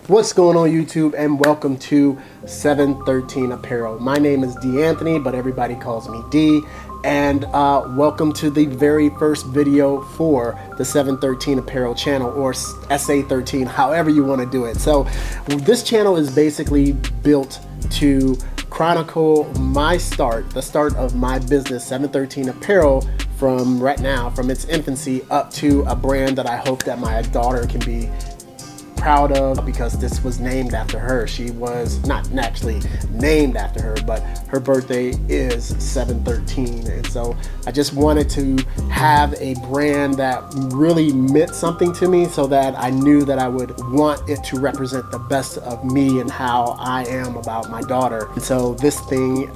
What's going on YouTube, and welcome to 713 Apparel. My name is D. Anthony, but everybody calls me D. And welcome to the very first video for the 713 Apparel channel, or SA13, however you want to do it. So this channel is basically built to chronicle my start, the start of my business, 713 Apparel, from right now, from its infancy up to a brand that I hope that my daughter can be proud of, because this was named after her. She was not actually named after her, but her birthday is 713, and so I just wanted to have a brand that really meant something to me, so that I knew that I would want it to represent the best of me and how I am about my daughter. And so this thing,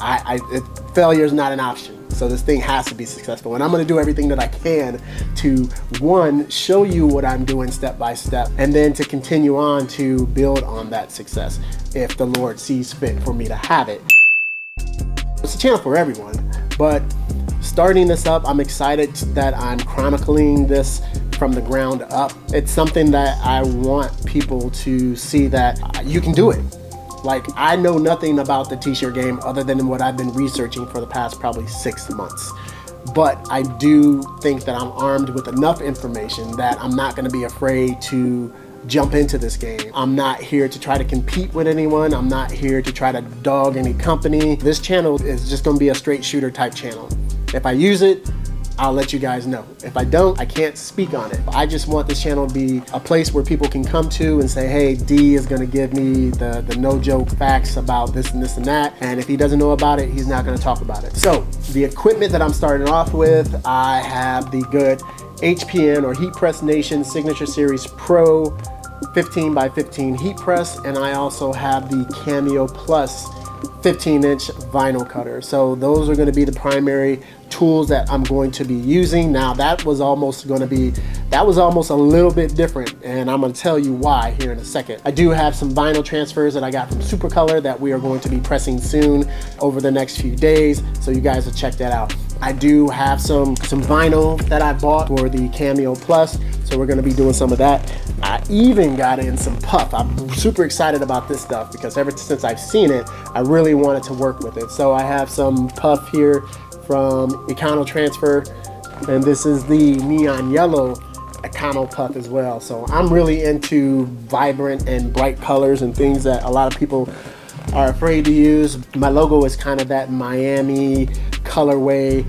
failure is not an option. So this thing has to be successful, and I'm going to do everything that I can to, one, show you what I'm doing step by step, and then to continue on to build on that success if the Lord sees fit for me to have it. It's a channel for everyone, but starting this up, I'm excited that I'm chronicling this from the ground up. It's something that I want people to see that you can do it. Like, I know nothing about the t-shirt game other than what I've been researching for the past probably 6 months. But I do think that I'm armed with enough information that I'm not going to be afraid to jump into this game. I'm not here to try to compete with anyone. I'm not here to try to dog any company. This channel is just going to be a straight shooter type channel. If I use it, I'll let you guys know. If I don't, I can't speak on it. I just want this channel to be a place where people can come to and say, hey, D is gonna give me the no joke facts about this and this and that. And if he doesn't know about it, he's not gonna talk about it. So the equipment that I'm starting off with, I have the good HPN or Heat Press Nation Signature Series Pro 15 by 15 heat press. And I also have the Cameo Plus 15-inch vinyl cutter. So those are going to be the primary tools that I'm going to be using. Now that was almost a little bit different, and I'm going to tell you why here in a second. I do have some vinyl transfers that I got from Supercolor that we are going to be pressing soon over the next few days, so you guys will check that out. I do have some vinyl that I bought for the Cameo Plus, so we're going to be doing some of that. I even got in some puff. I'm super excited about this stuff because ever since I've seen it, I really wanted to work with it. So I have some puff here from Econo Transfer, and this is the neon yellow Econo puff as well. So I'm really into vibrant and bright colors and things that a lot of people are afraid to use. My logo is kind of that Miami colorway,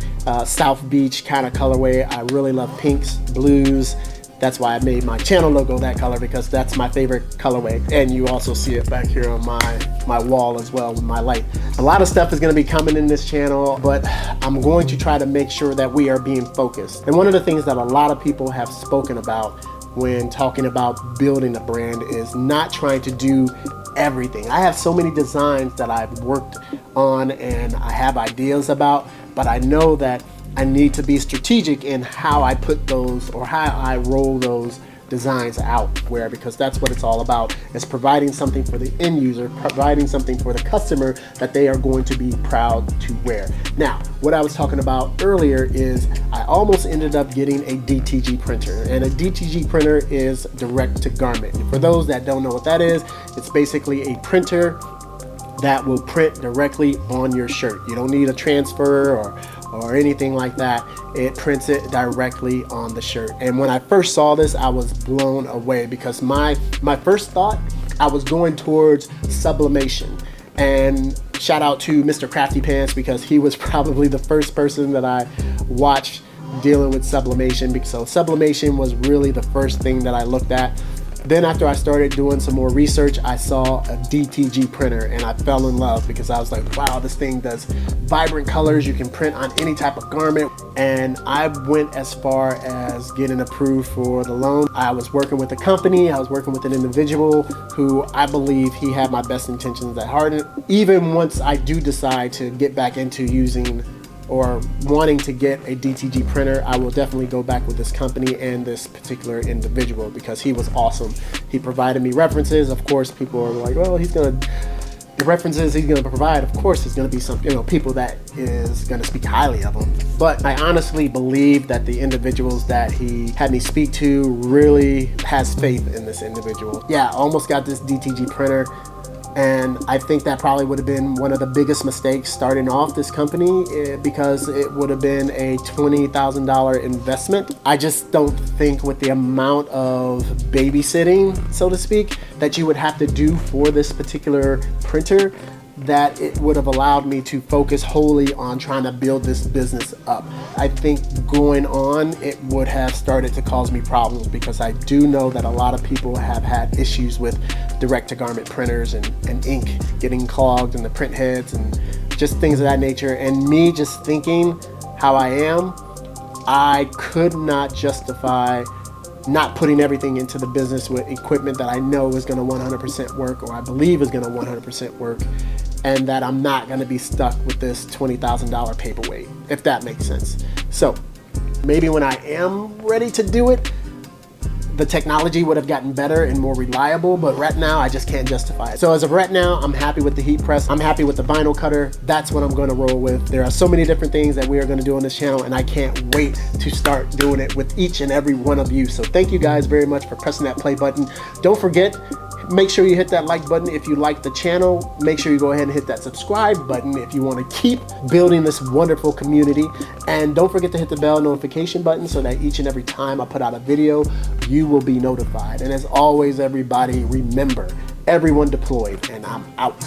South Beach kind of colorway. I really love pinks, blues. That's why I made my channel logo that color, because that's my favorite colorway. And you also see it back here on my wall as well with my light. A lot of stuff is going to be coming in this channel, but I'm going to try to make sure that we are being focused. And one of the things that a lot of people have spoken about when talking about building a brand is not trying to do everything. I have so many designs that I've worked on and I have ideas about, but I know that I need to be strategic in how I put those, or how I roll those designs out, because that's what it's all about, is providing something for the end user, providing something for the customer that they are going to be proud to wear. Now, what I was talking about earlier is I almost ended up getting a DTG printer, and a DTG printer is direct to garment. For those that don't know what that is, it's basically a printer that will print directly on your shirt. You don't need a transfer or anything like that. It prints it directly on the shirt. And when I first saw this, I was blown away, because my first thought, I was going towards sublimation. And shout out to Mr. Crafty Pants, because he was probably the first person that I watched dealing with sublimation. So sublimation was really the first thing that I looked at. Then after I started doing some more research, I saw a DTG printer and I fell in love, because I was like, wow, this thing does vibrant colors. You can print on any type of garment. And I went as far as getting approved for the loan. I was working with a company, I was working with an individual who I believe he had my best intentions at heart. Even once I do decide to get back into using or wanting to get a DTG printer, I will definitely go back with this company and this particular individual, because he was awesome. He provided me references. Of course, people are like, well, he's gonna The references he's going to provide, of course, is going to be some, people that is going to speak highly of him. But I honestly believe that the individuals that he had me speak to really has faith in this individual. Yeah, I almost got this DTG printer, and I think that probably would have been one of the biggest mistakes starting off this company, because it would have been a $20,000 investment. I just don't think with the amount of babysitting, so to speak, that you would have to do for this particular printer, that it would have allowed me to focus wholly on trying to build this business up. I think going on, it would have started to cause me problems, because I do know that a lot of people have had issues with direct-to-garment printers and ink getting clogged in the print heads and just things of that nature. And me just thinking how I am, I could not justify not putting everything into the business with equipment that I know is going to 100% work, or I believe is going to 100% work, and that I'm not going to be stuck with this $20,000 paperweight, if that makes sense. So maybe when I am ready to do it, the technology would have gotten better and more reliable, but right now I just can't justify it. So as of right now, I'm happy with the heat press. I'm happy with the vinyl cutter. That's what I'm going to roll with. There are so many different things that we are going to do on this channel, and I can't wait to start doing it with each and every one of you. So thank you guys very much for pressing that play button. Don't forget, make sure you hit that like button if you like the channel. Make sure you go ahead and hit that subscribe button if you want to keep building this wonderful community. And don't forget to hit the bell notification button so that each and every time I put out a video, you will be notified. And as always, everybody, remember, everyone deployed, and I'm out.